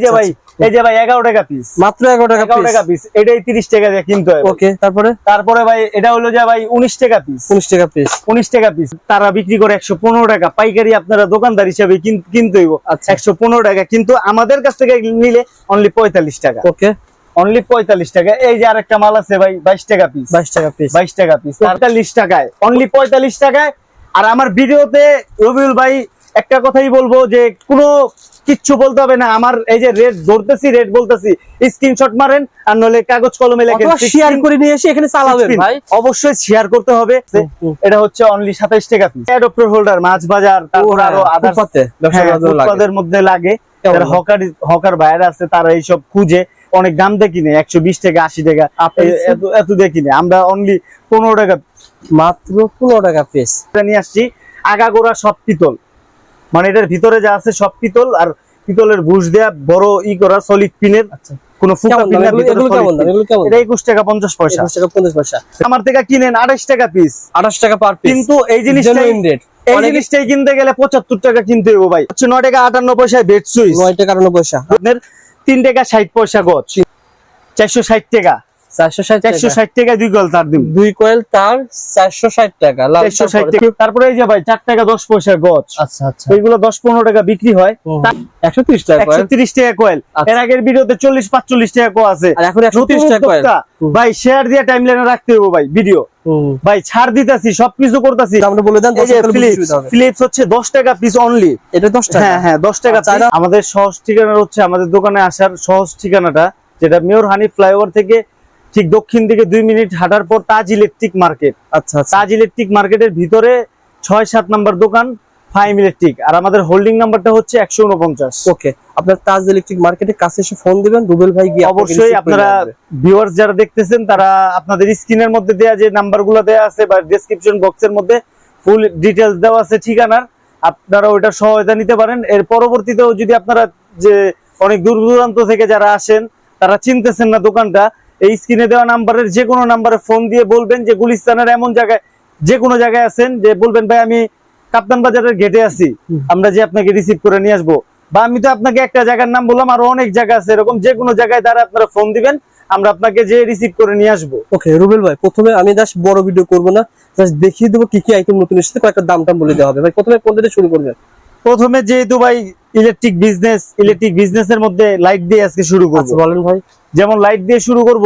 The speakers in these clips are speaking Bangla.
যে ভাই এই যে ভাই 11 টাকা পিস, মাত্র 11 টাকা পিস। এটাই 30 টাকা দিয়ে কিনতে হয়। ওকে, তারপরে ভাই এটা হলো যে ভাই 19 টাকা পিস, 19 টাকা পিস। তারা বিক্রি করে 115 টাকা, পাইকারি আপনারা দোকানদার হিসেবে কিনতে হইব 115 টাকা, কিন্তু আমাদের কাছ থেকে নিলে অনলি 45 টাকা। ওকে, অনলি 45 টাকা। এই যে আরেকটা মাল আছে ভাই 22 টাকা পিস, 22 টাকা পিস 45 টাকায়, অনলি 45 টাকায়। আর আমার ভিডিওতে রবিউল ভাই একটা কথাই বলবো যে কোনো কিচ্ছু বলতে হবে না, আমার এই যে রেট ধরতেছি, রেট বলতেছি, স্ক্রিনশট মারেন আর নলে কাগজ কলমে লেখেন, শেয়ার করে নিয়ে এসে এখানে চালাবেন ভাই। অবশ্যই শেয়ার করতে হবে। এটা হচ্ছে অনলি 27 টাকা পিস। অ্যাডাপ্টার হোল্ডার, মাছ বাজার, তারপর আরো আদার্স ফুটপাতের মধ্যে লাগে। যারা হকার বাইরে আছে তারা এইসব খুঁজে অনেক দাম দিয়ে কিনে, 120 টাকা 80 টাকা এত দিয়ে কিনে। আমরা অনলি 15 টাকা, মাত্র 15 টাকা পিস নিয়ে আসছি। আগাগোড়া সব পিতল, মানে এটার ভিতরে যা আছে সব পিতল, আর পিতলের বুশ দেয়া বড় ই করা সলিড পিনের, কোন ফুটা পিন না। এটা 21 টাকা 50 পয়সা। আমার থেকে কিনেন 28 টাকা পিস, 28 টাকা পার পিস। কিন্তু এই জিনিসটাই কিনতে গেলে 75 টাকা কিনতে হবে ভাই। 9 টাকা 58 পয়সায় বেড সুইচ, 9 টাকা 58 পয়সা। আপনার 3 টাকা 60 পয়সা গজ, 460 টাকা, 460 টাকা 2 কয়েল তার দিন, 2 কয়েল তার 460 টাকা, 460 টাকা। তারপরে এই যে ভাই 4 টাকা 10 পয়সা গজ। আচ্ছা আচ্ছা, এইগুলো 10-15 টাকা বিক্রি হয়। 130 টাকা, 130 টাকা কয়েল। এর আগের ভিডিওতে 40-45 টাকা কো আছে, আর এখন 130 টাকা কয়েল। ভাই শেয়ার দিয়ে টাইমলাইনে রাখতে হবে ভাই ভিডিও। ভাই ছাড় দিতাছি, সবকিছু করতাছি। আমরা বলে দেন ফিলিপস হচ্ছে 10 টাকা পিস অনলি। এটা 10 টাকা? হ্যাঁ হ্যাঁ 10 টাকা। আমাদের সহজ ঠিকানা হচ্ছে, আমাদের দোকানে আসার সহজ ঠিকানাটা যেটা মেয়র হানিফ ফ্লাইওভার থেকে ঠিক দক্ষিণ দিকে 2 মিনিট হাঁটার পর তাজ ইলেকট্রিক মার্কেট। আচ্ছা, তাজ ইলেকট্রিক মার্কেটের ভিতরে 6-7 নাম্বার দোকান ফাইম ইলেকট্রিক, আর আমাদের হোল্ডিং নাম্বারটা হচ্ছে 149। ওকে, আপনার তাজ ইলেকট্রিক মার্কেটের কাছে এসে ফোন দিবেন, রুবেল ভাই গিয়ে অবশ্যই আপনারা ভিউয়ার্স যারা দেখতেছেন তারা আপনাদের স্ক্রিনের মধ্যে দেয়া যে নাম্বারগুলো দেয়া আছে বা ডেসক্রিপশন বক্সের মধ্যে ফুল ডিটেইলস দেওয়া আছে ঠিকানার, আপনারা ওইটা সহায়তা নিতে পারেন। এর পরবর্তীতেও যদি আপনারা যে অনেক দূর দূরান্ত থেকে যারা আসেন তারা চিনতেছেন না দোকানটা, এই স্ক্রিনে দেওয়া নাম্বারের যে কোনো নাম্বারে ফোন দিয়ে বলবেন যে গুলিস্তানের এমন জায়গায়, যে কোনো জায়গায় আছেন, যে বলবেন ভাই আমি কাপ্তান বাজারের গেটে আছি, আমরা যে আপনাকে রিসিভ করে নিয়ে আসবো। বা আমি তো আপনাকে একটা জায়গার নাম বললাম, আরো অনেক জায়গা আছে, এরকম যে কোনো জায়গায় দ্বারা আপনারা ফোন দিবেন, আমরা আপনাকে যে রিসিভ করে নিয়ে আসবো। ওকে রুবেল ভাই, প্রথমে আমি জাস্ট বড় ভিডিও করব না, জাস্ট দেখিয়ে দেবো কি কি আইটেম নতুন এসেছে, কয়েকটা দাম বলে দেওয়া হবে। ভাই প্রথমে কোন দিকে শুরু করবেন? প্রথমে যেহেতু ভাই ইলেকট্রিক বিজনেসের মধ্যে লাইট দিয়ে আজকে শুরু করব। বলেন ভাই। যেমন লাইট দিয়ে শুরু করব,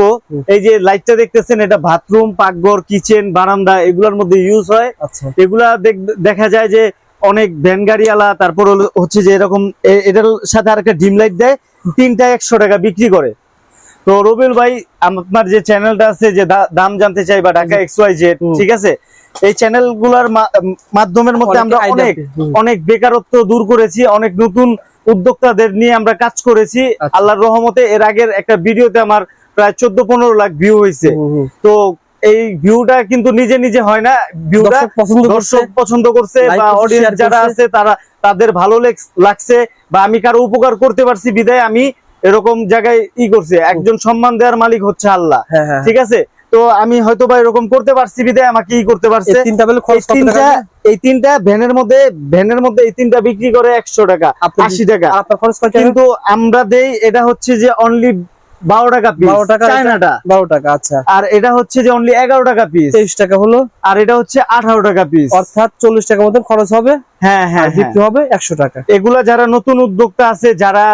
এই যে লাইটটা দেখতেছেন এটা বাথরুম, পাকঘর, কিচেন, বারান্দা এগুলোর মধ্যে ইউজ হয়। এগুলা দেখা যায় যে অনেক ভ্যান গাড়িওয়ালা, তারপর হচ্ছে যে এরকম এটার সাথে আরেকটা ডিম লাইট দেয়, 3টা 100 টাকা বিক্রি করে। তো রবিউল ভাই আপনার যে চ্যানেলটা আছে যে দাম জানতে চাই বা ঢাকা XYZ, ঠিক আছে, এই চ্যানেল গুলার মাধ্যমের মধ্যে আমরা অনেক বেকারত্ব দূর করেছি, অনেক নতুন উদ্যোক্তাদের নিয়ে আমরা কাজ করেছি আল্লাহর রহমতে। এর আগের একটা ভিডিওতে আমার প্রায় 14-15 লাখ ভিউ হয়েছে। তো এই ভিউটা কিন্তু নিজে নিজে হয় না, ভিউটা দর্শক পছন্দ করছে বা অডিয়েন্স যারা আছে তাদের ভালো লাগছে, বা আমি কারো উপকার করতে পারছি বিদায় আমি এরকম জায়গায় করছে। একজন সম্মান দেওয়ার মালিক হচ্ছে আল্লাহ, ঠিক আছে। তো আমি হয়তো বা এরকম করতে পারছি বিদায় আমাকে করতে পারছে। এই 3টা ভ্যানের মধ্যে এই 3টা বিক্রি করে 100 টাকা 80 টাকা, কিন্তু আমরা দেই এটা হচ্ছে যে অনলি 12 টাকা পিস, 12 টাকা। আচ্ছা, আর এটা হচ্ছে যে অনলি 11 টাকা পিস, 23 টাকা হলো, আর এটা হচ্ছে 18 টাকা পিস, অর্থাৎ 40 টাকার মতন খরচ হবে। হ্যাঁ হ্যাঁ, বিক্রি হবে 100 টাকা। এগুলা যারা নতুন উদ্যোক্তা আছে, যারা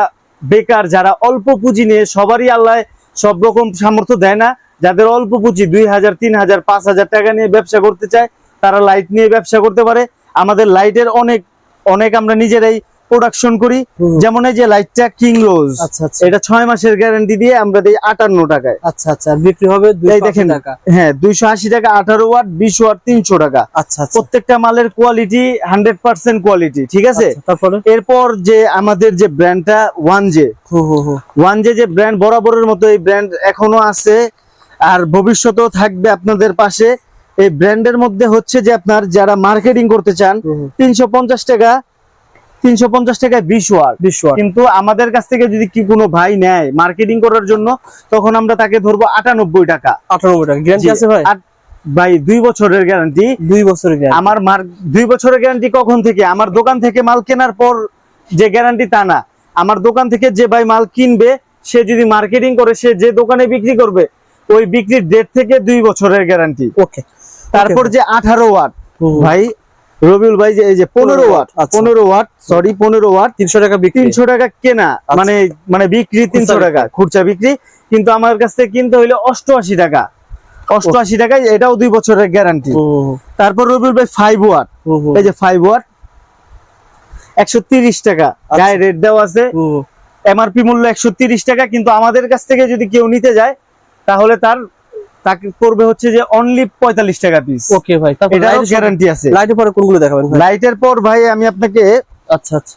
বেকার, যারা অল্প পুঁজি নিয়ে, সবারই আল্লাহ সব রকম সামর্থ্য দেয় না, যাদের অল্প পুঁজি 2000, 3000, 5000 টাকা নিয়ে ব্যবসা করতে চায় তারা লাইট নিয়ে ব্যবসা করতে পারে। আমাদের লাইটের অনেক আমরা নিজেরাই প্রোডাকশন করি। যেমন এই যে লাইটটা কিং রোজ, এটা 6 মাসের গ্যারান্টি দিয়ে আমরা দিই 58 টাকায়। আচ্ছা আচ্ছা, বিক্রি হবে 280 টাকা। হ্যাঁ 280 টাকা, 18 ওয়াট, 20 ওয়াট, 300 টাকা। আচ্ছা, প্রত্যেকটা মালের কোয়ালিটি 100% কোয়ালিটি, ঠিক আছে। এরপর যে আমাদের যে ব্র্যান্ডটা 1J যে ব্র্যান্ড, বরাবরের মতো এই ব্র্যান্ড এখনো আছে আর ভবিষ্যতেও থাকবে আপনাদের পাশে। এই ব্র্যান্ডের মধ্যে হচ্ছে যে আপনার যারা মার্কেটিং করতে চান 350 টাকা 20 ওয়াট। কিন্তু আমাদের কাছ থেকে যদি কি কোনো ভাই নেয় মার্কেটিং করার জন্য, তখন আমরা তাকে ধরবো 98 টাকা। 98 টাকা গ্যারান্টি আছে ভাই? ভাই 2 বছরের গ্যারান্টি। 2 বছরের গ্যারান্টি। আমার 2 বছরের গ্যারান্টি কখন থেকে? আমার দোকান থেকে মাল কেনার পর যে গ্যারান্টি তা না, আমার দোকান থেকে যে ভাই মাল কিনবে, সে যদি মার্কেটিং করে, সে যে দোকানে বিক্রি করবে, ওই বিক্রির ডেট থেকে 2 বছরের গ্যারান্টি। ওকে। তারপর যে 18 ওয়াট ভাই রবিউল ভাই, যে এই যে 15 ওয়াট, 15 ওয়াট, সরি 15 ওয়াট 300 টাকা বিক্রি, 300 টাকা কেনা, মানে বিক্রি 300 টাকা, খুচরা বিক্রি, কিন্তু আমার কাছ থেকে কিনতে হইলে 88 টাকা, 88 টাকায়, এটাও 2 বছরের গ্যারান্টি। তারপর রবিউল ভাই 5 ওয়াট, এই যে 5 ওয়াট 130 টাকা, গায়ে রেট দেওয়া আছে, এমআরপি মূল্য 130 টাকা, কিন্তু আমাদের কাছ থেকে যদি কেউ নিতে যায় তাহলে তাকে করবে হচ্ছে যে অনলি 45 টাকা পিস। ওকে ভাই, তারপর এটাও গ্যারান্টি আছে। লাইটের পরে কোনগুলো দেখাবেন ভাই? লাইটের পর ভাই আমি আপনাকে, আচ্ছা আচ্ছা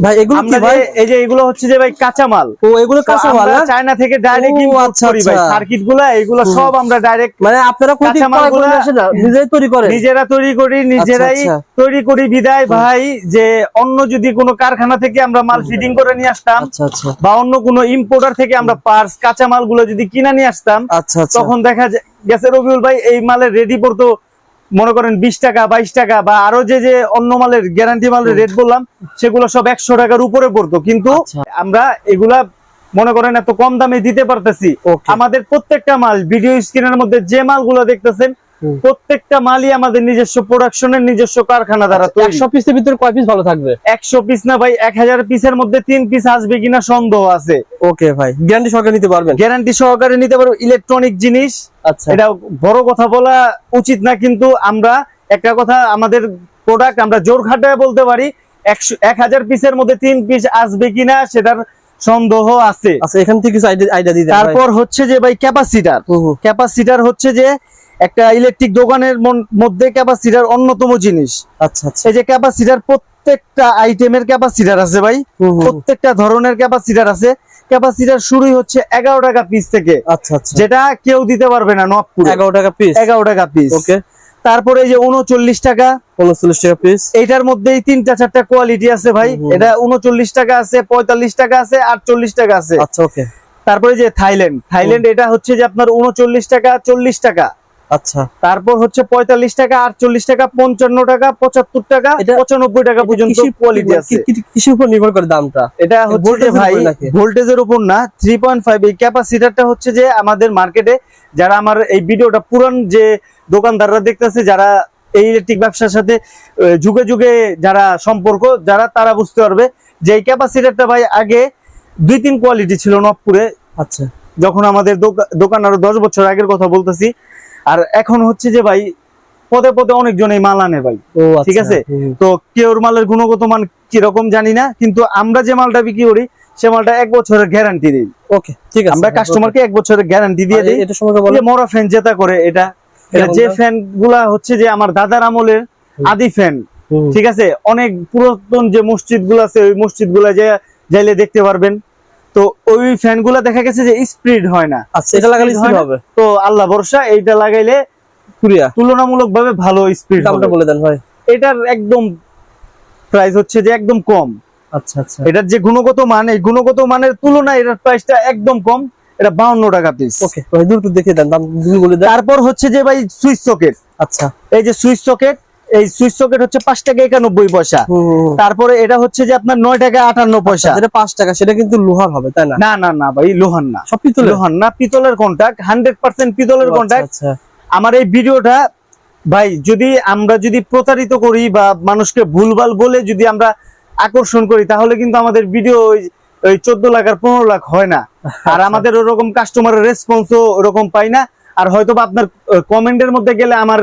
ভাই, এগুলো কি ভাই? এই যে এগুলো হচ্ছে যে ভাই কাঁচামাল। ও, এগুলো কাঁচামাল না? চায়না থেকে ডাইরেক্ট ইম্পোর্ট করি ভাই। সার্কিট গুলা এগুলো সব আমরা ডাইরেক্ট, মানে আপনারা কোথা থেকে ক্রয় করে আসেন না, নিজেই তৈরি করেন? নিজেরা তৈরি করি, নিজেরাই তৈরি করি বিদায় ভাই, যে অন্য যদি কোনো কারখানা থেকে আমরা মাল ফিটিং করে নিয়ে আসতাম, বা অন্য কোনো ইম্পোর্টার থেকে আমরা পার্টস কাঁচামাল গুলো যদি কিনা নিয়ে আসতাম, তখন দেখা গেছে রবিউল ভাই এই মালের রেডি পড়তো মনে করেন 20 টাকা 22 টাকা, বা আরো যে অন্য মালের গ্যারান্টি মালের রেট বললাম সেগুলো সব 100 টাকার উপরে পড়তো। কিন্তু আমরা এগুলা মনে করেন এত কম দামে দিতে পারতেছি। আমাদের প্রত্যেকটা মাল, ভিডিও স্ক্রিনের মধ্যে যে মালগুলো দেখতেছেন, প্রত্যেকটা মালই আমাদের নিজস্ব প্রোডাকশনের, নিজস্ব কারখানা দ্বারা তৈরি। 100 পিসের ভিতরে কয় পিস ভালো থাকবে? 100 পিস না ভাই, 1000 পিসের মধ্যে 3 পিস আসবে কিনা সন্দেহ আছে। ওকে ভাই, গ্যারান্টি সহকারে নিতে পারবেন? গ্যারান্টি সহকারে নিতে পারবো। ইলেকট্রনিক জিনিস, আচ্ছা, এটা বড় কথা বলা উচিত না, কিন্তু আমরা একটা কথা, আমাদের প্রোডাক্ট আমরা জোর খাটায় বলতে পারি, 1000 পিসের মধ্যে 3 পিস আসবে কিনা সেটার সন্দেহ আছে। আচ্ছা, এখান থেকে কিছু আইডিয়া দিতে। তারপর হচ্ছে যে ভাই ক্যাপাসিটার। ক্যাপাসিটার হচ্ছে যে একটা ইলেকট্রিক দোকানের মধ্যে ক্যাপাসিটার অন্যতম জিনিস। আচ্ছা আচ্ছা, এই যে ক্যাপাসিটার, প্রত্যেকটা আইটেমের ক্যাপাসিটার আছে ভাই, প্রত্যেকটা ধরনের ক্যাপাসিটার আছে। ক্যাপাসিটার শুরুই হচ্ছে 11 টাকা পিস থেকে। আচ্ছা আচ্ছা, যেটা কেউ দিতে পারবে না নবপুরে। 11 টাকা পিস, 11 টাকা পিস। ওকে। তারপরে এই যে 39 টাকা, 39 টাকা পিস। এইটার মধ্যেই 3-4টা কোয়ালিটি আছে ভাই। এটা 39 টাকা আছে, 45 টাকা আছে, 48 টাকা আছে। আচ্ছা, ওকে। তারপরে যে থাইল্যান্ড, এটা হচ্ছে যে আপনার 39 টাকা, 40 টাকা। আচ্ছা, তারপর হচ্ছে 45 টাকা, 48 টাকা, 55 টাকা, 75 টাকা, 95 টাকা পর্যন্ত কোয়ালিটি আছে। কিসের উপর নির্ভর করে দামটা? এটা হচ্ছে যে ভাই ভোল্টেজের উপর না, 3.5। এই ক্যাপাসিটরটা হচ্ছে যে আমাদের মার্কেটে যারা আমার এই ভিডিওটা পুরান যে দোকানদাররা দেখতেছে, যারা এই ইলেকট্রিক ব্যবসার সাথে যুগে যুগে যারা সম্পর্ক, তারা বুঝতে পারবে যে এই ক্যাপাসিটরটা ভাই আগে 2-3 কোয়ালিটি ছিল নবপুরে। আচ্ছা, যখন আমাদের দোকান আরো 10 বছর আগের কথা বলতেছি। আর এখন হচ্ছে যে ভাই পদে পদে অনেকজন এই মাল আনে ভাই, ঠিক আছে। তো কেউর মালের গুণগত মান কিরকম জানি না, কিন্তু আমরা যে মালটা বিক্রি করি সে মালটা 1 বছরের গ্যারান্টি দিই। ওকে, ঠিক আছে। আমরা কাস্টমারকে 1 বছরের গ্যারান্টি দিয়ে দিই। এটা সম্পর্কে বলেন। মরা ফ্যান যেটা করে, এটা যে ফ্যান গুলা হচ্ছে যে আমার দাদার আমলের আদি ফ্যান, ঠিক আছে। অনেক পুরাতন যে মসজিদ গুলো আছে, ওই মসজিদ গুলা যাইলে দেখতে পারবেন। তো ওই ফ্যান গুলা দেখা গেছে যে স্পিড হয় না। আচ্ছা, এটা লাগালে স্পিড হবে। তো আল্লাহ ভরসা, এইটা লাগাইলে তুলনামূলক ভাবে ভালো স্পিড। দামটা বলে দেন ভাই। এটার একদম প্রাইস হচ্ছে যে একদম কম। আচ্ছা আচ্ছা, এটার যে গুণগত মান, এই গুণগত মানের তুলনায় এটার প্রাইসটা একদম কম। এটা 52 টাকা পিস। ওকে ভাই, দ্রুত দেখে দেন, দাম বলে দেন। তারপর হচ্ছে যে ভাই সুইচ সকেট। আচ্ছা, এই যে সুইচ সকেট, এই সুইচ সকেট হচ্ছে 5 টাকা 91 পয়সা। তারপরে এটা হচ্ছে যে আপনার 9 টাকা 58 পয়সা। যেটা 5 টাকা, সেটা কিন্তু লোহার হবে, তাই না? না না না ভাই, লোহার না, সব পিতলের। লোহার না, পিতলের কন্টাক্ট, 100% পিতলের কন্টাক্ট। আমার এই ভিডিওটা ভাই, আমরা যদি প্রতারিত করি বা মানুষকে ভুলভাল বলে যদি আমরা আকর্ষণ করি, তাহলে কিন্তু আমাদের ভিডিও ওই 14 লাখ আর 15 লাখ হয় না। আর আমাদের ওরকম কাস্টমারের রেসপন্সও ওরকম পাই না। আর হয়তো বা আপনার কমেন্টের মধ্যে গেলে আমার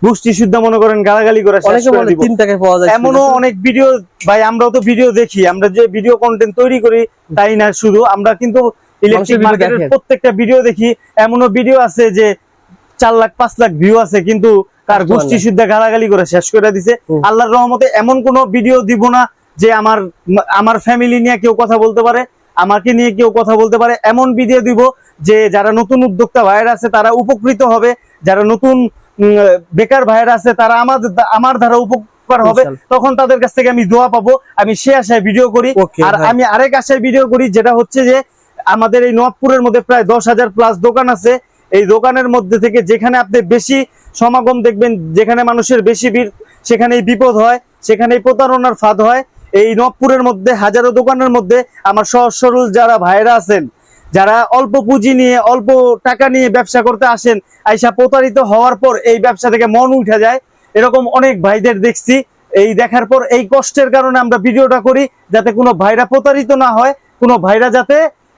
গোষ্ঠী শুদ্ধ মনে করেন গালাগালি করে শেষ করে দিব। 3 টাকায় পাওয়া যায় এমনও অনেক ভিডিও ভাই, আমরাও তো ভিডিও দেখি, আমরা যে ভিডিও কন্টেন্ট তৈরি করি তাই না, শুধু আমরা কিন্তু ইলেকট্রিক মার্কেটের প্রত্যেকটা ভিডিও দেখি। এমনও ভিডিও আছে যে 4 লাখ 5 লাখ ভিউ আছে, কিন্তু তার গোষ্ঠী শুদ্ধ গালাগালি করে শেষ করে দিছে। আল্লাহর রহমতে এমন কোন ভিডিও দিব না যে আমার ফ্যামিলি নিয়ে কেউ কথা বলতে পারে, আমাকে নিয়ে কেউ কথা বলতে পারে। এমন ভিডিও দিব যে যারা নতুন উদ্যোক্তা ভাইয়েরা আছে তারা উপকৃত হবে, যারা নতুন বেকার ভাইয়েরা আছে তারা আমার দ্বারা উপকার হবে। তখন তাদের কাছ থেকে আমি দোয়া পাবো। আমি সে আশায় ভিডিও করি। আর আমি আরেক আশায় ভিডিও করি, যেটা হচ্ছে যে আমাদের এই নবপুরের মধ্যে প্রায় 10,000 প্লাস দোকান আছে। এই দোকানের মধ্যে থেকে যেখানে আপনি বেশি সমাগম দেখবেন, যেখানে মানুষের বেশি ভিড়, সেখানেই বিপদ হয়, সেখানেই প্রতারণার ফাঁদ হয়। এই নবপুরের মধ্যে হাজারো দোকানের মধ্যে আমার সহজ সরল যারা ভাইরা আছেন, যারা অল্প পুঁজি নিয়ে অল্প টাকা নিয়ে ব্যবসা করতে আসেন, আইসা প্রতারিত হওয়ার পর এই ব্যবসা থেকে মন উঠে যায়, এরকম অনেক ভাইদের দেখছি। এই দেখার পর এই কষ্টের কারণে আমরা ভিডিওটা করি, যাতে কোনো ভাইরা প্রতারিত না হয়, কোনো ভাইরা যাতে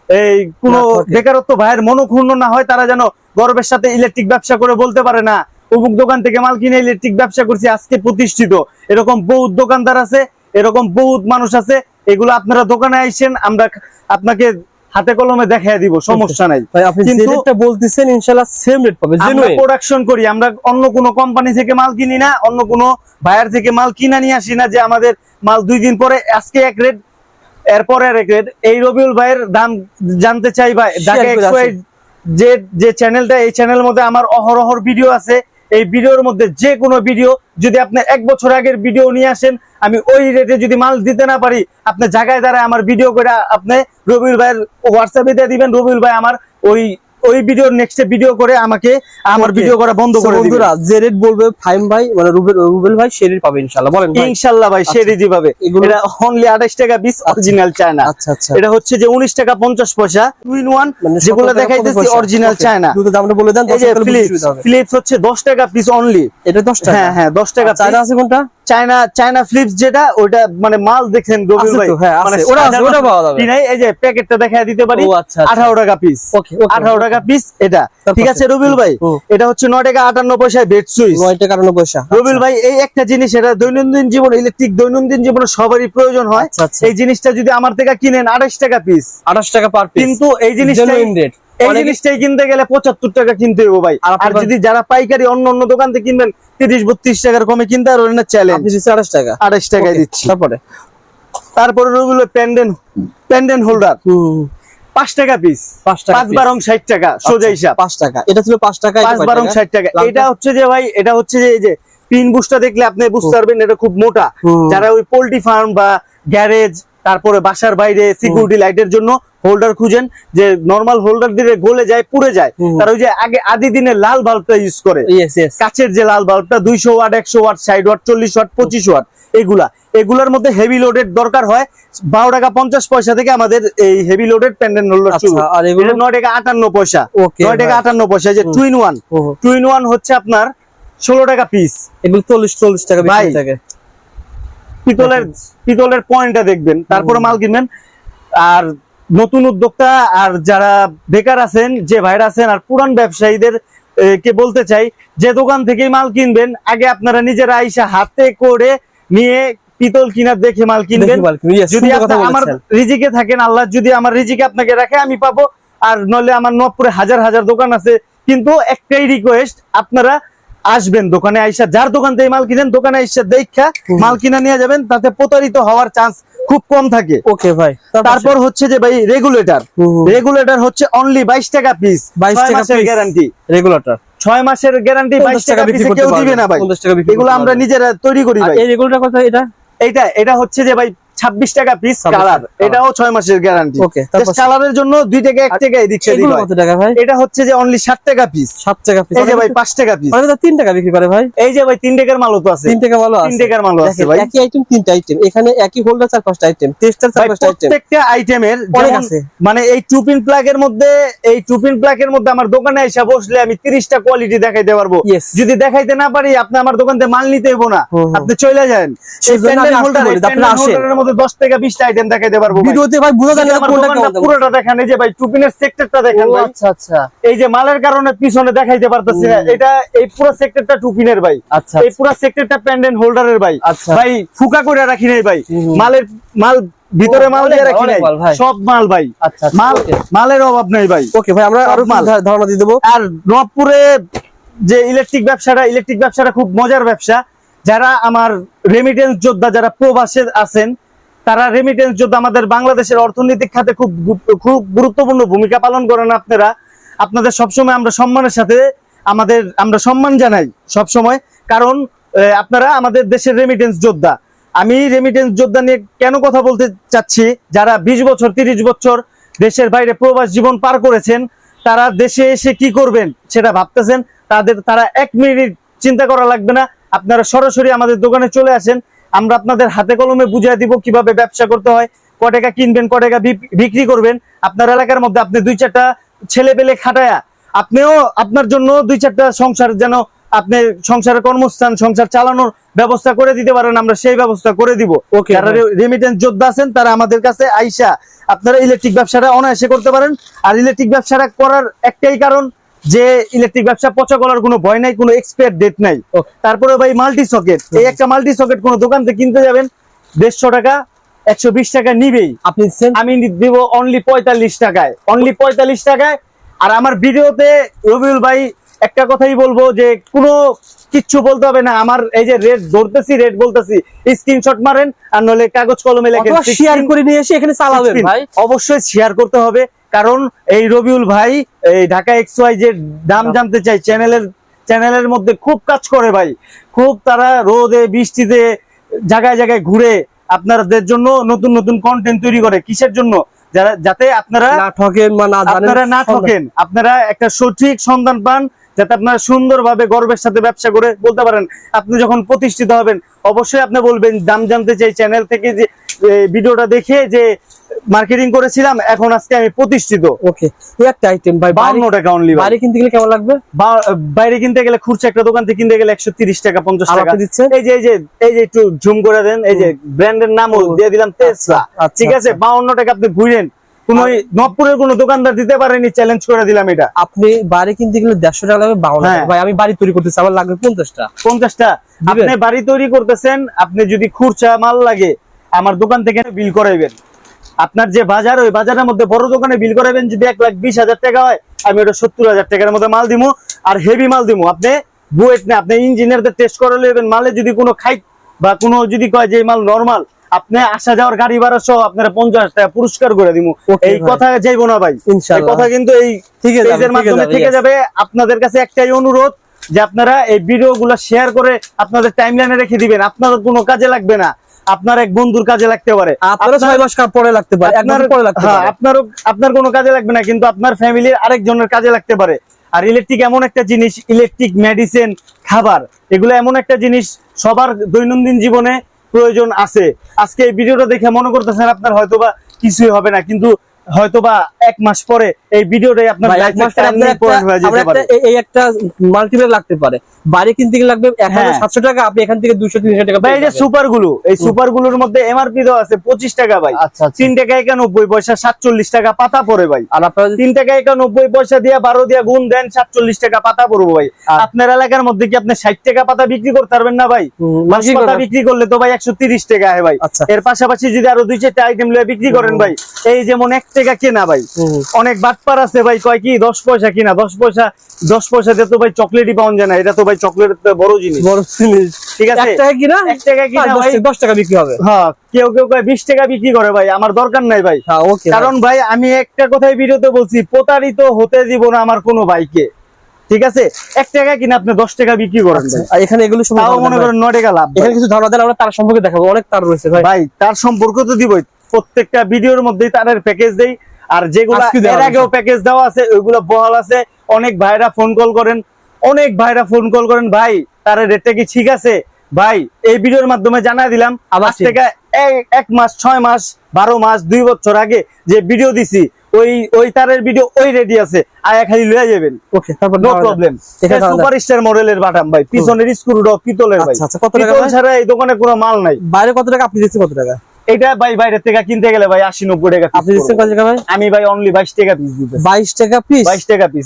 এই কোনো বেকারত্ব ভাইয়ের মনোক্ষুণ্ণ না হয়, তারা যেন গর্বের সাথে ইলেকট্রিক ব্যবসা করে বলতে পারে না অমুক দোকান থেকে মাল কিনে ইলেকট্রিক ব্যবসা করছি, আজকে প্রতিষ্ঠিত। এরকম বহুত দোকানদার আছে, এরকম বহুত মানুষ আছে। এগুলো আপনারা দোকানে আইসেন, আমরা আপনাকে হাতে কলমে দেখাই দিব, সমস্যা নাই। কিন্তু বলতেছেন ইনশাআল্লাহ সেম রেট পাবে। আমরা প্রোডাকশন করি, আমরা অন্য কোনো কোম্পানি থেকে মাল কিনি না, অন্য কোনো বায়ার থেকে মাল কিনা নিয়ে আসি না যে আমাদের মাল 2 দিন পরে আজকে এক রেট এরপরে এক রেট। এই রবিউল ভাইয়ের দাম জানতে চাই ভাই, যে চ্যানেলটা, এই চ্যানেলের মধ্যে আমার অহরহর ভিডিও আছে। এই ভিডিওর মধ্যে যে কোনো ভিডিও যদি আপনি 1 বছর আগের ভিডিও নিয়ে আসেন, আমি ওই রেটে যদি মাল দিতে না পারি, আপনি জায়গায় দ্বারা আমার ভিডিও করে আপনি রবিউল ভাইয়ের হোয়াটসঅ্যাপে দিয়ে দিবেন। রবিউল ভাই আমার ওই ভিডিওর নেক্সট ভিডিও করে আমাকে আমার ভিডিও করা বন্ধ করে দিবেন। বন্ধুরা যে রেট বলবে ফাইম ভাই মানে রুবেল ভাই সেই রেট পাবে ইনশাআল্লাহ। বলেন ভাই। ইনশাআল্লাহ ভাই সেই রেটই পাবে। এটা অনলি 28 টাকা পিস, অরিজিনাল চায়না। আচ্ছা আচ্ছা, এটা হচ্ছে যে 19 টাকা 50 পয়সা 2 in 1, যেগুলো দেখাইতেছি অরিজিনাল চায়না। দুটো দামটা বলে দেন। ফিলিপস হচ্ছে 10 টাকা পিস অনলি। এটা 10 টাকা? হ্যাঁ হ্যাঁ 10 টাকা। চায়না আছে কোনটা? চায়না ফ্লিপস যেটা, ওটা মানে মাল দেখেন রবিউল ভাই, মানে ওটা পাওয়া যাবে। এই যে প্যাকেটটা দেখায় দিতে পারি, 18 টাকা পিস। 18 টাকা পিস এটা, ঠিক আছে রবিউল ভাই? এটা হচ্ছে 9 টাকা 58 পয়সায় বেড সুইচ। 9 টাকা 58 পয়সা। রবিউল ভাই এই একটা জিনিস, এটা দৈনন্দিন জীবন, ইলেকট্রিক দৈনন্দিন জীবনে সবারই প্রয়োজন হয়। এই জিনিসটা যদি আমার থেকে কিনেন 28 টাকা পিস, 28 টাকা পার পিস। কিন্তু এই জিনিসটাই কিনতে গেলে 75 টাকা কিনতে হবে ভাই। আর যদি যারা পাইকারি অন্য দোকান থেকে কিনবেন 30-32 টাকার কমে কিনতে আর ওটা চ্যালেঞ্জ। আপনি দিচ্ছেন 28 টাকা? 28 টাকায় দিচ্ছি। তারপরে রবিউল পেন্ডেন্ট হোল্ডার 5 টাকা পিস, 5 বারং 60 টাকা সোজা হিসাব। 5 টাকা এটা ছিল, 5 টাকা 5 বারং 60 টাকা। এটা হচ্ছে যে ভাই, এটা হচ্ছে যে এই যে পিন বুশটা দেখলে আপনি বুঝতে পারবেন এটা খুব মোটা। যারা ওই পোল্ট্রি ফার্ম বা গ্যারেজ, তারপরে বাসার বাইরে সিকিউরিটি লাইটের জন্য হোল্ডার খুঁজেন, যে নরমাল হোল্ডার দিয়ে গলে যায়, পুড়ে যায়, তারা ওই যে আগে আদি দিনে লাল বাল্বটা ইউজ করে, কাচের যে লাল বাল্বটা 200 watt, 100 watt, 60 watt, 40 watt, 25 watt, এগুলার মধ্যে হেভি লোডেড দরকার হয়। 12 টাকা 50 পয়সা থেকে আমাদের এই হেভি লোডেড পেন্ডেন্ট হোল্ডার শুরু। আর এগুলো 9 টাকা 58 পয়সা। 9 টাকা 58 পয়সা। যে 2 in 1 হচ্ছে আপনার 16 টাকা পিস। এগুলো 40 টাকা বিক্রি থাকে। পিতলের পয়েন্টটা দেখবেন, তারপরে মাল কিনবেন। আর নতুন উদ্যোক্তা আর যারা বেকার আছেন, যে ভাইরা আছেন, আর পুরান ব্যবসায়ীদের কে বলতে চাই, যে দোকান থেকে মাল কিনবেন, আগে আপনারা নিজেরা আইসা হাতে করে নিয়ে পিতল কিনার দেখে মাল কিনবেন। যদি আমার রিজিকে থাকেন, আল্লাহ যদি আমার রিজিকে আপনাকে রাখে, আমি পাবো। আর নলে আমার নবপুরে হাজার হাজার দোকান আছে, কিন্তু একটাই রিকোয়েস্ট, আপনারা আসবেন দোকানে আইসা, যার দোকান থেকে মাল কিনেন দোকানে আইসা দেখা মাল কিনা নিয়ে যাবেন, তাতে প্রতারিত হওয়ার চান্স খুব কম থাকে। ওকে ভাই। তারপর হচ্ছে যে ভাই রেগুলেটর হচ্ছে অনলি 22 টাকা পিস, 22 টাকা গ্যারান্টি রেগুলেটর। 6 মাসের গ্যারান্টি, 22 টাকা পিস কেউ দিবে না ভাই। এগুলো আমরা নিজেরা তৈরি করি ভাই। এই রেগুলেটর কথা এটা হচ্ছে যে ভাই 26 টাকা পিস কালার, এটাও 6 মাসের গ্যারান্টি। কালারের জন্য 2 টাকা 1 টাকা এদিক সেদিক হয়। কত টাকা ভাই? এটা হচ্ছে যে অনলি 7 টাকা পিস। 7 টাকা পিস। এই যে ভাই 5 টাকা পিস। মানে 3 টাকা বিক্রি করে ভাই। এই যে ভাই 3 টাকার মালও তো আছে। 3 টাকা মালও আছে। 3 টাকার মালও আছে ভাই। একই আইটেম 3টা আইটেম। এখানে একই হোল্ডার 4-5টা আইটেম, টেস্টার 4-5টা আইটেম। প্রত্যেকটা আইটেমের যেমন মানে এই টুপিন প্লাগের মধ্যে, আমার দোকানে এসে বসলে আমি 30টা কোয়ালিটি দেখাইতে পারবো। যদি দেখাইতে না পারি, আপনি আমার দোকান থেকে মাল নিতে হইব না, আপনি চলে যান। এই প্যান্ডেল হোল্ডারের মধ্যে 10 থেকে 20টা আইটেম দেখাইতে পারবো ভিডিওতে ভাই। বোঝা যায় না কোনটা পুরোটা দেখান। এই যে ভাই টুপিনের সেক্টরটা দেখেন ভাই। আচ্ছা আচ্ছা। এই যে মালের কারণে পিছনে দেখাইতে পারতেছি না, এটা এই পুরো সেক্টরটা টুপিনের ভাই। আচ্ছা। এই পুরো সেক্টরটা প্যান্ডেল হোল্ডারের ভাই। ভাই ফুকা করে রাখি নাই ভাই, মাল ভিতরে মাল দিয়ে রাখি নাই, সব মাল ভাই। আচ্ছা, মালের অভাব নাই ভাই। ওকে ভাই, আমরা আরো ধারণা দিয়ে দেবো। আর নবপুরে যে ইলেকট্রিক ব্যবসাটা খুব মজার ব্যবসা। যারা আমার রেমিটেন্স যোদ্ধা, যারা প্রবাসে আছেন, তারা রেমিটেন্স যোদ্ধা, আমাদের বাংলাদেশের অর্থনৈতিক খাতে খুব গুরুত্বপূর্ণ ভূমিকা পালন করেন আপনারা। আপনাদের সবসময় আমরা সম্মানের সাথে আমরা সম্মান জানাই সবসময়, কারণ আপনারা আমাদের দেশের রেমিটেন্স যোদ্ধা। আমি রেমিটেন্স যোদ্ধা নিয়ে কেন কথা বলতে চাচ্ছি, যারা 20 বছর 30 বছর দেশের বাইরে প্রবাস জীবন পার করেছেন, তারা দেশে এসে কি করবেন সেটা ভাবতেছেন, তারা 1 মিনিট চিন্তা করা লাগবে না। আপনারা সরাসরি আমাদের দোকানে চলে আসেন, আমরা আপনাদের হাতে কলমে বুঝিয়ে দিব কিভাবে ব্যবসা করতে হয়, ক টাকা কিনবেন, ক টাকা বিক্রি করবেন। আপনার এলাকার মধ্যে আপনি 2-4টা ছেলে পেলে খাটায়া আপনিও আপনার জন্য 2-4টা সংসার যেন আপনি সংসারের কর্মস্থান, সংসার চালানোর ব্যবস্থা করে দিতে পারেন, আমরা সেই ব্যবস্থা করে দিব। যারা রেমিটেন্স যোদ্ধা আছেন তারা আমাদের কাছে আইসা আপনারা ইলেকট্রিক ব্যবসাটা অনায়াসে করতে পারেন। আর ইলেকট্রিক ব্যবসাটা করার একটাই কারণ যে ইলেকট্রিক ব্যবসা পচা করার কোনো ভয় নাই, কোনো এক্সপায়ার ডেট নাই। তারপরে ভাই মাল্টি সকেট, এই একটা মাল্টি সকেট কোনো দোকান থেকে কিনতে যাবেন 150 টাকা 120 টাকা নিবেই, আমি দিব অনলি 45 টাকায়, অনলি 45 টাকায়। আর আমার ভিডিওতে রবিউল ভাই একটা কথাই বলবো যে কোনো কিচ্ছু বলতে হবে না, আমার এই যে রেট ধরতেছি, রেট বলতেছি, স্ক্রিনশট মারেন আর নলে কাগজ কলমে লেখেন, শেয়ার করে নিয়ে এসে এখানে চালাবেন ভাই। অবশ্যই শেয়ার করতে হবে, কারণ এই রবিউল ভাই এই ঢাকা XY দাম জানতে চাই চ্যানেলের মধ্যে খুব কাজ করে ভাই, খুব তারা রোদে বৃষ্টিতে জায়গায় জায়গায় ঘুরে আপনাদের জন্য নতুন নতুন কন্টেন্ট তৈরি করে। কিসের জন্য? যাতে আপনারা না ঠকেন বা না ঠকেন, আপনারা একটা সঠিক সন্ধান পান, যাতে আপনারা সুন্দরভাবে গর্বের সাথে ব্যবসা করে বলতে পারেন। আপনি যখন প্রতিষ্ঠিত হবেন অবশ্যই আপনি বলবেন দাম জানতে চাই চ্যানেল থেকে যে ভিডিওটা দেখে যে মার্কেটিং করেছিলাম, এখন আজকে আমি প্রতিষ্ঠিত। ওকে, একটা আইটেম ভাই 52 টাকা অনলি। বাইরে কিনতে গেলে কেমন লাগবে? বাইরে কিনতে গেলে খুচরা একটা দোকান থেকে কিনতে গেলে 130 টাকা 50 টাকা দিচ্ছে। এই যে একটু জুম করে দেন, এই যে ব্র্যান্ডের নামও দিয়ে দিলাম টেসলা, ঠিক আছে? 52 টাকা আপনি ঘুরেন, কোন নবপুরের কোন দোকানদার দিতে পারেনি, চ্যালেঞ্জ করে দিলাম এটা। আপনি বাড়ি কিনতে গেলে 150 টাকা লাগবে, 52 টাকা। ভাই আমি বাড়ি তৈরি করতেছি, আমার লাগবে 50টা। আপনি বাড়ি তৈরি করতেছেন, আপনি যদি খুচরা মাল লাগে আমার দোকান থেকে বিল করাইবেন। আপনার যে বাজার, ওই বাজারের মধ্যে বড় দোকানে বিল করাবেন, যদি 1,20,000 টাকা হয় আমি ওটা 70,000 টাকার মধ্যে মাল দিবো, আর হেভি মাল দিবো। আপনি বুয়েট না, আপনি ইঞ্জিনিয়ারদের টেস্ট করে নেবেন, মালে যদি কোনো খাইট বা কোনো যদি কয় যে মাল নরমাল, আপনি আসা যাওয়ার গাড়ি ভাড়া সহ আপনারা 50 টাকা পুরস্কার করে দিব। এই কথা যাইবো না ভাই, এই কথা কিন্তু এই পেজের মাধ্যমে থেকে যাবে। আপনাদের কাছে একটাই অনুরোধ যে আপনারা এই ভিডিও গুলা শেয়ার করে আপনাদের টাইমলাইনে রেখে দিবেন। আপনাদের কোনো কাজে লাগবে না, আপনার এক বন্ধুর কাজে লাগতে পারে, আপনার কোনো কাজে লাগবে না, কিন্তু আপনার ফ্যামিলির আরেকজনের কাজে লাগতে পারে। আর ইলেকট্রিক এমন একটা জিনিস, ইলেকট্রিক মেডিসিন, খাবার, এগুলো এমন একটা জিনিস সবার দৈনন্দিন জীবনে প্রয়োজন আছে। আজকে এই ভিডিওটা দেখে মনে করতেছেন আপনার হয়তোবা কিছুই হবে না, কিন্তু হয়তোবা 1 মাস পরে এই ভিডিওটাই আপনার এই একটা মাল্টিপ্লাই লাগতে পারে। বাড়ি কিনতে গেলে লাগবে 1700 টাকা, আপনি এখান থেকে 200-300 টাকা। ভাই এই যে সুপারগুলো, এই সুপারগুলোর মধ্যে এমআরপি দেওয়া আছে 25 টাকা ভাই। 3 টাকা 91 পয়সা, 47 টাকা পাতা পড়ে ভাই। আর আপনারা 3 টাকা 91 পয়সা দিয়ে 12 দিয়ে গুণ দেন, 47 টাকা পাতা পড়বে ভাই। আপনার এলাকার মধ্যে কি আপনি 60 টাকা পাতা বিক্রি করতে পারবেন না ভাই? পাতা বিক্রি করলে তো ভাই 130 টাকা হয় ভাই। এর পাশাপাশি যদি আরো 2-4টা আইটেম লয়ে বিক্রি করেন ভাই, এই যেমন 1 টাকা কেনা ভাই, অনেক বাটপার আছে ভাই, কয় কি 10 পয়সা কিনা, 10 পয়সা দিয়ে তো ভাই চকলেটই পাওয়া যায় না। এটা তো ভাই চকলেট বড় জিনিস, ঠিক আছে? 1 টাকা কিনা 1 টাকা কিনা ভাই 10 টাকা বিক্রি হবে। হ্যাঁ, কেউ কয় 20 টাকা বিক্রি করে ভাই, আমার দরকার নাই ভাই। কারণ ভাই আমি একটা কথাই ভিডিওতে বলছি, প্রতারিত হতে দিব না আমার কোনো ভাইকে, ঠিক আছে? 1 টাকা কিনা আপনি 10 টাকা বিক্রি করেন ভাই। আর এখানে এগুলো সব মনে করেন 9 টাকা লাভ। এখানে কিছু ধারণা দেন, আমরা তার সম্পর্কে দেখাবো, অনেক তার রয়েছে ভাই। ভাই তার সম্পর্ক তো দিবই, প্রত্যেকটা ভিডিওর মধ্যেই তারের প্যাকেজ দেই। আর যেগুলো এর আগেও প্যাকেজ দেওয়া আছে ওইগুলো বহাল আছে। অনেক ভাইরা ফোন কল করেন, ভাই তার রেটটা কি ঠিক আছে? ভাই এই ভিডিওর মাধ্যমে জানাই দিলাম, আজ থেকে 1 মাস, 6 মাস, 12 মাস, 2 বছর আগে যে ভিডিও দিছি, ওই তারের ভিডিও ওই রেডি আছে, আয়া খালি লয়ে যাবেন। ওকে, তারপর নো প্রবলেম। এটা সুপারস্টার মডেলের বাটাম ভাই, পিছনের স্ক্রুটাও পিতলের ভাই। আচ্ছা, কত টাকা ছাড়া এই দোকানে কোনো মাল নাই। বাইরে কত টাকা আপনি দিচ্ছেন? কত টাকা এটা ভাই বাইরে থেকে কিনতে গেলে ভাই 80-90 টাকা। আপনি দিচ্ছেন কত টাকা ভাই? আমি ভাই অনলি 22 টাকা পিস দিতেছি। 22 টাকা পিস? 22 টাকা পিস।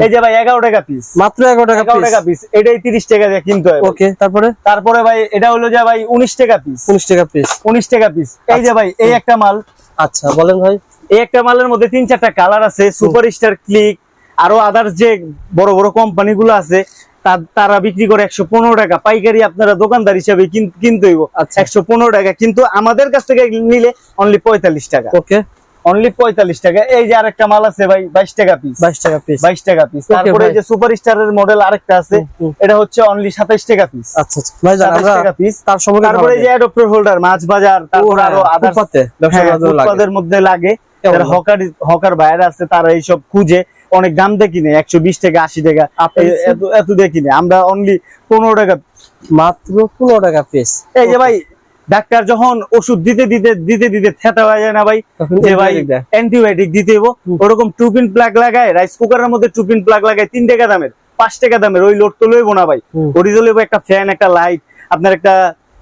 এই যে ভাই 11 টাকা পিস, মাত্র 11 টাকা পিস। এটাই 30 টাকা দিয়ে কিনতে হয়। ওকে, তারপরে ভাই এটা হলো যে ভাই 19 টাকা পিস। 19 টাকা পিস, 19 টাকা পিস। এই যে ভাই এই একটা মাল। আচ্ছা বলেন ভাই। এই একটা মালের মধ্যে 3-4টা কালার আছে, সুপারস্টার, ক্লিক, আরো আদার্স যে বড় বড় কোম্পানিগুলো আছে তারা বিক্রি করে 115 টাকা। পাইকারি আপনারা দোকানদার হিসাবে কিনতে হইব 115 টাকা, কিন্তু আমাদের কাছ থেকে নিলে অনলি 45 টাকা। ওকে, অনলি 45 টাকা। এই যে আরেকটা মাল আছে ভাই 22 টাকা পিস। 22 টাকা পিস, 22 টাকা পিস। তারপরে এই যে সুপারস্টারের মডেল আরেকটা আছে, এটা হচ্ছে অনলি 27 টাকা পিস। আচ্ছা ভাই, 27 টাকা পিস। তারপরে এই যে অ্যাডাপ্টার হোল্ডার, মাছ বাজার, তারপর আরো আদার্স ফুটপাতের মধ্যে লাগে, যারা হকার ভাইরা আছে তারা এইসব খুঁজে, অনেক দাম দিয়ে কিনে 120 টাকা 80 টাকা এত দিয়ে কিনে, আমরা অনলি 15 টাকা, মাত্র 15 টাকা পিস। এই যে ভাই ডাক্তার যখন ওষুধ দিতে থেতা হয়ে যায় না ভাই, যে ভাই অ্যান্টিবায়োটিক দিতে হইব, ওরকম টুপিন প্লাগ লাগায় রাইস কুকারের মধ্যে টুপিন প্লাগ লাগায় 3 টাকা দামের 5 টাকা দামের ওই লোড তো লইব না ভাই। অরিজিনাল লইব একটা ফ্যান, একটা লাইট, আপনার একটা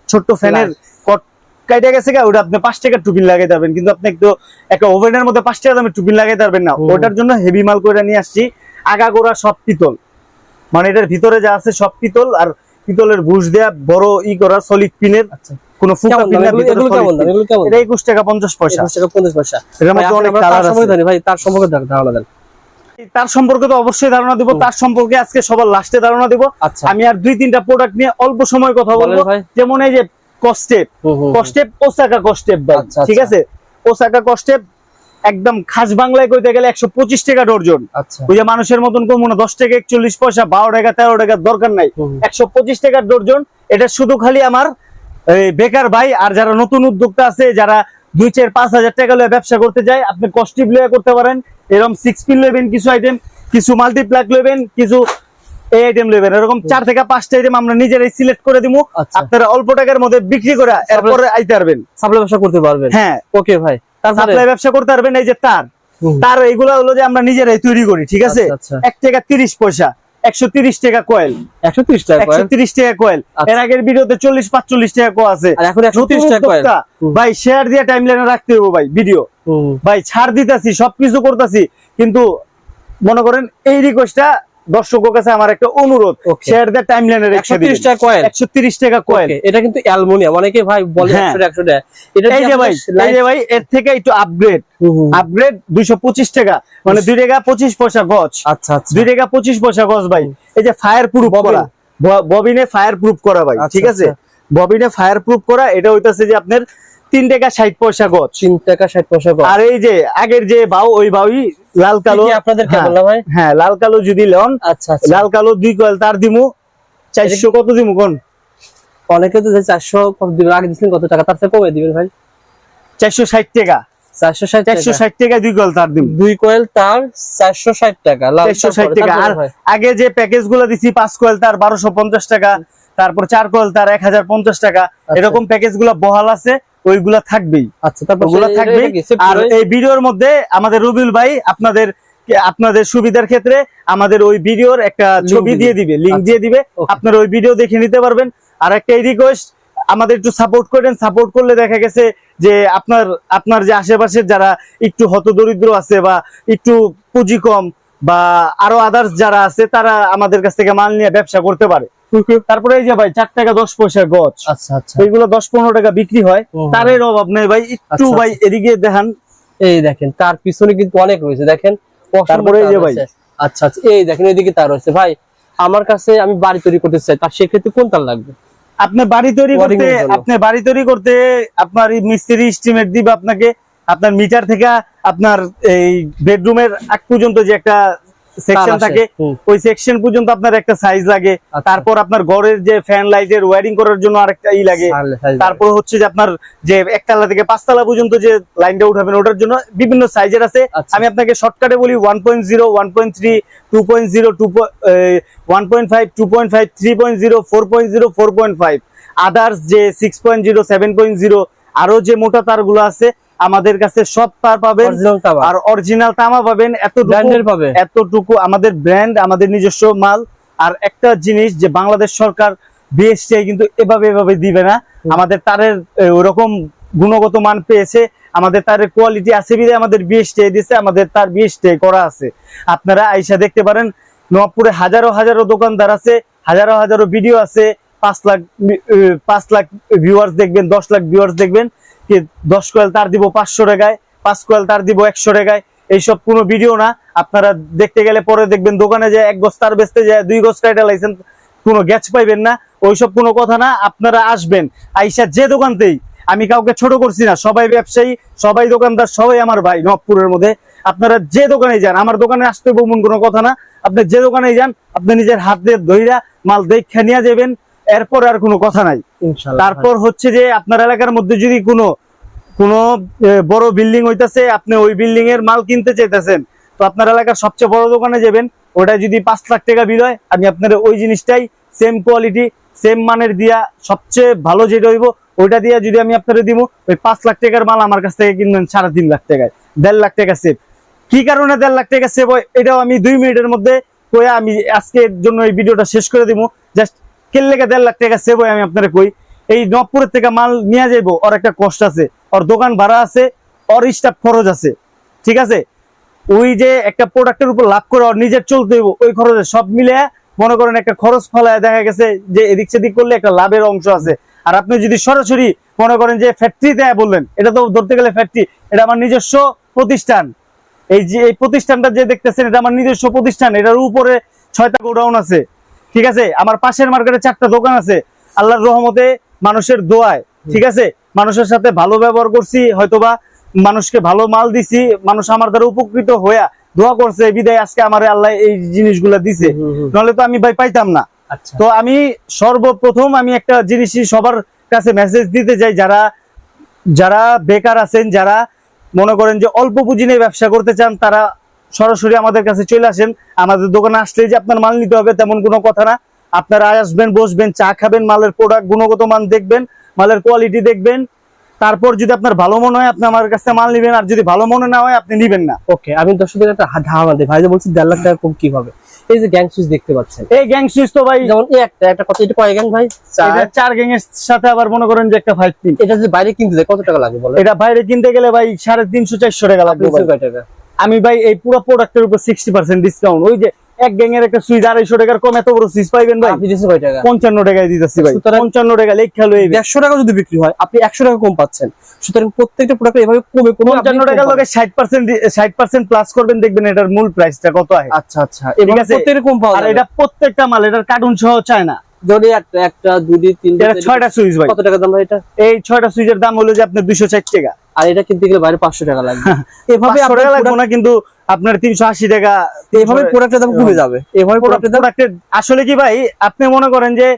ছোট্ট ফ্যানের কট কাইটা গেছে গা, ওটা আপনি 5 টাকার টুপিন লাগাইতে পারবেন, কিন্তু আপনি একটু একটা ওভেনের মধ্যে 5 টাকা দামের টুপিন লাগাইতে পারবেন না। ওটার জন্য হেভি মাল করে নিয়ে আসছি, আগাগোড়া সব পিতল, মানে এটার ভিতরে যা আছে সব পিতল, আর পিতলের বুশ দেয়া বড় ই করা সলিড পিনের, কোনো ফুকা পিন না। এটা 21 টাকা 50 পয়সা। 21 টাকা 50 পয়সা। এর মধ্যে অনেক কালার আছে ভাই, তার সম্পর্কে ধারণা দেন। তার সম্পর্কে তো অবশ্যই ধারণা দিব, তার সম্পর্কে আজকে সবার লাস্টে ধারণা দিব। আমি আর 2-3টা প্রোডাক্ট নিয়ে অল্প সময় কথা বলবো, যেমন এই যে কস্টেপ, ওসাকা কস্টেপ ভাই, ঠিক আছে, ওসাকা কস্টেপ একদম খাস বাংলায় কইতে গেলে 125 টাকা ডর্জন। ওই যে মানুষের মতন কম না 10 টাকা 41 পয়সা 12 টাকা 13 টাকা দরকার নাই, 125 টাকা ডর্জন। এটা শুধু খালি আমার বেকার ভাই আর যারা নতুন উদ্যোক্তা আছে, যারা 2-4-5 হাজার টাকা লয়ে ব্যবসা করতে যায়, আপনি কস্টিপ লয়ে করতে পারেন। এরকম 6 পিন লইবেন কিছু আইটেম, কিছু মাল্টিপ্লাগ লইবেন, কিছু এই আইটেম লইবেন, এরকম 4 থেকে 5টা আইটেম আমরা নিজেরাই সিলেক্ট করে দিমু। আপনারা অল্প টাকার মধ্যে বিক্রি করে এরপরে আইতে পারবেন, সাপ্লাই ব্যবসা করতে পারবেন। হ্যাঁ ওকে ভাই, সাপ্লাই ব্যবসা করতে পারবেন। এই যে তার এগুলা হলো যে আমরা নিজেরাই তৈরি করি, ঠিক আছে। 1 টাকা 30 পয়সা, 130 টাকা কয়েল, 130 টাকা কয়েল। এর আগের ভিডিওতে 40-45 টাকা কো আছে, আর এখন 130 টাকা কয়েল। ভাই শেয়ার দিয়ে টাইমলাইনে রাখতে হবে ভাই ভিডিও, ভাই ছাড় দিতাছি সবকিছু করতেছি, কিন্তু মনে করেন এই রিকোয়েস্টটা দর্শকের কাছে আমার একটা অনুরোধ, শেয়ার দিয়ে টাইমলাইনে রেখে দিন। 130 টাকা কয়েল, 130 টাকা কয়েল। এটা কিন্তু অ্যালুমিনিয়াম, অনেকে ভাই বলে 100 টাকা। এটা এই যে ভাই এর থেকে একটু আপগ্রেড 225 টাকা, মানে 2 টাকা 25 পয়সা গজ। আচ্ছা, 2 টাকা 25 পয়সা গজ ভাই। এই যে ফায়ার প্রুফ করা, ববিনে ফায়ার প্রুফ করা ভাই, ঠিক আছে, ববিনে ফায়ার প্রুফ করা। এটা হইতাছে যে আপনার 3 টাকা 60 পয়সা গজ, 3 টাকা 60 পয়সা গজ। আর এই যে আগের যে বাউ, ওই বাউই লাল কালো আপনাদের কেমন না ভাই? হ্যাঁ লাল কালো যদি লন, আচ্ছা, লাল কালো 2 কয়েল তার দিমু 400। কত দিমু কোন? অনেকে তো 400 কত দিবেন, আগে দিছেন কত টাকা, তার থেকে কমে দিবেন ভাই। 460 টাকা, 460 টাকা 2 কয়েল তার দিমু। 2 কয়েল তার 460 টাকা, 460 টাকা। আর আগে যে প্যাকেজ গুলো দিছি 5 কয়েল তার 1250 টাকা, তারপর 4 কয়েল তার 1050 টাকা, এরকম প্যাকেজ গুলো বহাল আছে, ওইগুলা থাকবেই। আচ্ছা, তারপর ওগুলা থাকবেই। আর এই ভিডিওর মধ্যে আমাদের রবিউল ভাই আপনাদের সুবিধার ক্ষেত্রে আমাদের ওই ভিডিওর একটা ছবি দিয়ে দিবে, লিংক দিয়ে দিবে, আপনারা ওই ভিডিও দেখে নিতে পারবেন। আর একটা রিকোয়েস্ট, আমাদের একটু সাপোর্ট করেন। সাপোর্ট করলে দেখা গেছে যে আপনার যে আশেপাশের যারা একটু হতদরিদ্র আছে বা একটু পুঁজি কম বা আরো আদার্স যারা আছে, তারা আমাদের কাছ থেকে মাল নিয়ে ব্যবসা করতে পারে। তারপরে এই যে ভাই 4 টাকা 10 পয়সা গজ, এইগুলো 10-15 টাকা বিক্রি হয়, তারের অভাব নেই ভাই। একটু ভাই এদিকে দেখান, এই দেখেন তার পিছনে কিন্তু অনেক রয়েছে, দেখেন। তারপরে এই যে ভাই আচ্ছা, এই দেখেন এদিকে তার রয়েছে ভাই। আমার কাছে আমি বাড়ি তৈরি করতে চাই, তার সেক্ষেত্রে কোন তার লাগবে? আপনি বাড়ি তৈরি করতে আপনার মিস্ত্রি এস্টিমেট দিবে আপনাকে, আপনার মিটার থেকে আপনার এই বেডরুমের আগ পর্যন্ত যে একটা সেকশন থাকে, ওই সেকশন পর্যন্ত আপনার একটা সাইজ লাগে। তারপর আপনার ঘরের যে ফ্যান লাইটের ওয়্যারিং করার জন্য আরেকটা লাগে। তারপর হচ্ছে যে আপনার যে 1 তলা থেকে 5 তলা পর্যন্ত যে লাইনটা উঠাবেন, ওটার জন্য বিভিন্ন সাইজের আছে। আমি আপনাকে শর্টকাটে বলি 1.0, 1.3, 2.0, 1.5, 2.5, 3.0, 4.0, 4.5, আদার্স যে 6.0, 7.0, আরো যে মোটা তারগুলো আছে আমাদের কাছে সব তার পাবেন, আর অরিজিনাল তামা পাবেন। এতটুকু আমাদের ব্র্যান্ড, আমাদের নিজস্ব মাল। আর একটা জিনিস, যে বাংলাদেশ সরকার বিএসটিআই কিন্তু এভাবে দিবে না। আমাদের তারের ওরকম গুণগত মান পেয়েছে, আমাদের তারের কোয়ালিটি আছে বিধায় আমাদের বিএসটিআই দিয়েছে, আমাদের তার বিএসটিআই করা আছে। আপনারা আইসা দেখতে পারেন। নবাবপুরে হাজারো দোকানদার আছে, হাজারো ভিডিও আছে। 5 লাখ ভিউয়ার্স দেখবেন, 10 লাখ ভিউয়ার্স দেখবেন। 10 কয়েল তার দিব 500 টাকায়, 5 কয়েল তার দিব 100 টাকায়। এইসব কোনো ভিডিও না। আপনারা দেখতে গেলে পরে দেখবেন দোকানে যায় 1 গজ তার বেচতে যায় 2 গজ কাটা লাইছেন, কোনো গ্যাচ পাইবেন না। ওইসব কোনো কথা না। আপনারা আসবেন, আইসা যে দোকানতেই, আমি কাউকে ছোট করছি না, সবাই ব্যবসায়ী, সবাই দোকানদার, সবাই আমার ভাই নবপুরের মধ্যে। আপনারা যে দোকানে যান, আমার দোকানে আসতে বলুন কোনো কথা না। আপনি যে দোকানে যান, আপনি নিজের হাত দিয়ে ধইরা মাল দেখে নিয়ে যাবেন, এরপর আর কোনো কথা নাই। তারপর হচ্ছে যে আপনার এলাকার মধ্যে যদি কোনো বড় বিল্ডিং হইতাছে, আপনি ওই বিল্ডিং এর মাল কিনতে চাইতেছেন, তো আপনার এলাকার সবচেয়ে বড় দোকানে যাবেন, ওটা যদি 5 লাখ টাকা বিল হয়, আমি আপনার ওই জিনিসটাই সেম কোয়ালিটি সেম মানের দিয়া সবচেয়ে ভালো যেটা হইব ওইটা দিয়া যদি আমি আপনারা দিব, ওই 5 লাখ টাকার মাল আমার কাছ থেকে কিনবেন 3.5 লাখ টাকায়, 1.5 লাখ টাকা সেভ। কি কারণে 1.5 লাখ টাকা সেভ হয় এটাও আমি 2 মিনিটের মধ্যে কই আমি আজকের জন্য এই ভিডিওটা শেষ করে দিব। জাস্ট কেন লেগে 1.5 লাখ টাকা সেভ হয় আমি আপনারা কই, এই নবপুরের থেকে মাল নিয়ে যাইবো, ওর একটা কষ্ট আছে, ওর দোকান ভাড়া আছে, ওর স্টাফ খরচ আছে, ঠিক আছে। ওই যে একটা প্রোডাক্টের উপর লাভ করে ওর নিজের চলতে হইব, ওই খরচে সব মিলে মনে করেন একটা খরচ ফলায় দেখা গেছে যে এদিক সেদিক করলে একটা লাভের অংশ আছে। আর আপনি যদি সরাসরি মনে করেন যে ফ্যাক্টরিতে বললেন, এটা তো ধরতে গেলে ফ্যাক্টরি, এটা আমার নিজস্ব প্রতিষ্ঠান। এই যে এই প্রতিষ্ঠানটা যে দেখতেছেন এটা আমার নিজস্ব প্রতিষ্ঠান, এটার উপরে 6টা গোডাউন আছে, ঠিক আছে। আমার পাশের মার্কেটে 4টা দোকান আছে। আল্লাহর রহমতে মানুষের দোয়ায়, ঠিক আছে, মানুষের সাথে ভালো ব্যবহার করছি, হয়তোবা মানুষকে ভালো মাল দিছি, মানুষ আমার দ্বারা উপকৃত হইয়া দোয়া করছে, বিদায় আজকে আমার আল্লাহ এই জিনিসগুলা দিছে, নাহলে তো আমি ভাই পাইতাম না। আচ্ছা। তো আমি সর্বপ্রথম আমি একটা জিনিসই সবার কাছে মেসেজ দিতে চাই, যারা যারা বেকার আছেন, যারা মনে করেন যে অল্প পুঁজি নিয়ে ব্যবসা করতে চান, তারা সরাসরি আমাদের কাছে চলে আসেন। আমাদের দোকানে আসলেই যে আপনার মাল নিতে হবে তেমন কোনো কথা না। আপনারা আসবেন, বসবেন, চা খাবেন, মালের প্রোডাক্ট গুণগত মান দেখবেন, মালের কোয়ালিটি দেখবেন, তারপর যদি আপনার ভালো মনে হয় আপনি আমার কাছে মাল নিবেন, আর যদি ভালো মনে না হয় আপনি নিবেন না। ওকে, আমি দর্শকদের একটা ধারণা দিই, ভাই যে বলছি 1.5 লাখ টাকা কম কিভাবে। এই যে গ্যাং সুইচ দেখতে পাচ্ছেন, এই গ্যাং সুইচ তো ভাই যেমন এই একটা কথা, এটা কয় গ্যাং ভাই? এটা 4 গ্যাং এর সাথে আবার মনে করেন যে একটা 5 পিন। এটা যদি বাইরে কিনতে যায় কত টাকা লাগবে বলেন? এটা বাইরে কিনতে গেলে ভাই 350-400 টাকা লাগবে ভাই। কয় টাকা? আমি ভাই এই পুরো প্রোডাক্টের উপর 60% ডিসকাউন্ট, ওই যে এক গ্যাং এর একটা সুইচ 250 টাকার কম এত বড় সুইচ পাইবেন ভাই আপনি দিচ্ছেন কয় টাকা? 55 টাকায় দিতেছি ভাই। সুতরাং 55 টাকা লেখা লই 150 টাকা যদি বিক্রি হয় আপনি 100 টাকা কম পাচ্ছেন। সুতরাং প্রত্যেকটা প্রোডাক্ট এভাবে কমে কমে 55 টাকার লগে 60% প্লাস করবেন, দেখবেন এটার মূল প্রাইসটা কত হয়। আচ্ছা আচ্ছা, এবং আছে? প্রত্যেকটা কম পাওয়া আর যাবে। এটা প্রত্যেকটা মাল এটার কার্টুন সহ চায় না। যদি একটা দুটি তিনটা এটা 6টা সুইচ ভাই। কত টাকা দাম ভাই এটা? এই 6টা সুইচের দাম হলো যে আপনার 260 টাকা। আর এটা কিনতে গেলে বাইরে 500 টাকা লাগবে। এভাবে 500 টাকা লাগবে আপনার না, কিন্তু আপনার 380 টাকা। এভাবে প্রোডাক্টের দাম কমে যাবে। এভাবে প্রোডাক্টের দাম প্রোডাক্টের আসলে কি ভাই, আপনি মনে করেন যে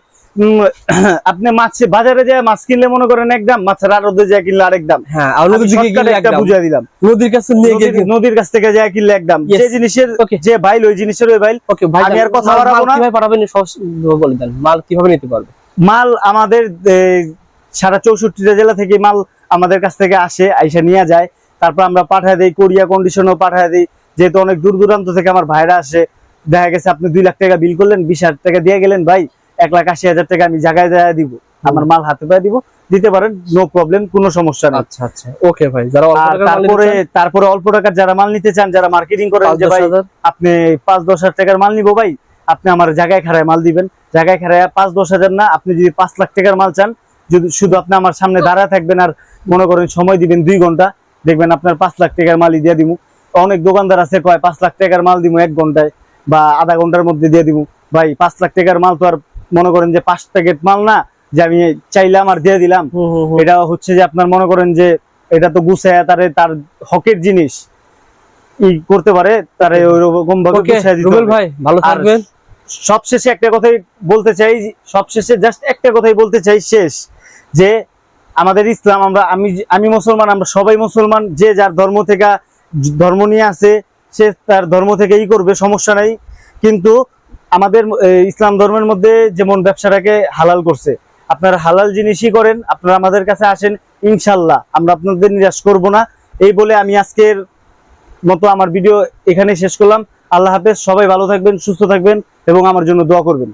আপনি মাছ বাজারে যায় মাছ কিনলে মনে করেন এক দাম, মাছের আড়তে যায় কিনলে আরেক দাম। হ্যাঁ, আর নদীর দিকে গেলে এক দাম। বুঝিয়ে দিলাম, নদীর কাছে নিয়ে গিয়ে নদীর কাছ থেকে যায় কিনলে এক দাম। Yes. যে জিনিসের Okay. যে বাইল ওই জিনিসের ওই বাইল। ওকে ভাই, আমি আর কথা বাড়াবো না। কিভাবে পাঠাবেন বলে দেন, মাল কিভাবে নিতে পারবে? মাল আমাদের সারা 64টা জেলা থেকে মাল আমাদের কাছ থেকে আসে, আইসা নিয়ে যায়, তারপর আমরা পাঠায় দেই, কোরিয়া কন্ডিশনও পাঠায় দেই। যেহেতু অনেক দূর দূরান্ত থেকে আমার ভাইরা আসে, দেখা গেছে আপনি 2 লাখ টাকা বিল করলেন, 20,000 টাকা দিয়ে গেলেন, ভাই 1,80,000 টাকা আমি জায়গায় জায়গায় দিব, আমার মাল হাতে পায়ে দিব, দিতে পারেন, নো প্রবলেম, কোনো সমস্যা নেই। আচ্ছা আচ্ছা, ওকে ভাই। যারা অল্প আর টাকার মাল নিতে চান, তারপরে অল্প টাকার যারা মাল নিতে চান, যারা মার্কেটিং করেন যে ভাই 5-10,000 আপনি 5-10,000 টাকার মাল নিবো, ভাই আপনি আমার জায়গায় খাড়ায় মাল দিবেন। জায়গায় খাড়ায় 5-10,000 না, আপনি যদি 5 লাখ টাকার মাল চান, যদি শুধু আপনি আমার সামনে দাঁড়ায় থাকবেন আর মনে করেন সময় দিবেন 2 ঘন্টা, দেখবেন আপনার 5 লাখ টাকার মালই দিয়ে দিব। অনেক দোকানদার আছে কয় 5 লাখ টাকার মাল দিব 1 ঘন্টায় বা আধা ঘন্টার মধ্যে দিয়ে দিব। ভাই 5 লাখ টাকার মাল তো আর মনে করেন যে 5 প্যাকেট মাল না যে আমি চাইলাম আর দিয়ে দিলাম। এটা হচ্ছে যে আপনার মনে করেন যে এটা তো গুছায় তার হকের জিনিস ই করতে পারে, তারে ওইরকম ভাবে গুছায় দিতে রুবেল হবে। ভাই ভালো আর থাকবেন। সবশেষে একটা কথাই বলতে চাই, সবশেষে জাস্ট একটা কথাই বলতে চাই শেষ, যে আমাদের ইসলাম, আমি মুসলমান, আমরা সবাই মুসলমান, যে যার ধর্ম থেকে ধর্ম নিয়ে আছে সে তার ধর্ম থেকে ই করবে, সমস্যা নাই। কিন্তু আমাদের ইসলাম ধর্মের মধ্যে যেমন ব্যবসাটাকে হালাল করছে, আপনারা হালাল জিনিসই করেন, আপনারা আমাদের কাছে আসেন, ইনশাল্লাহ আমরা আপনাদের নিরাশ করব না। এই বলে আমি আজকের মতো আমার ভিডিও এখানে শেষ করলাম। আল্লাহ হাফেজ, সবাই ভালো থাকবেন, সুস্থ থাকবেন এবং আমার জন্য দোয়া করবেন।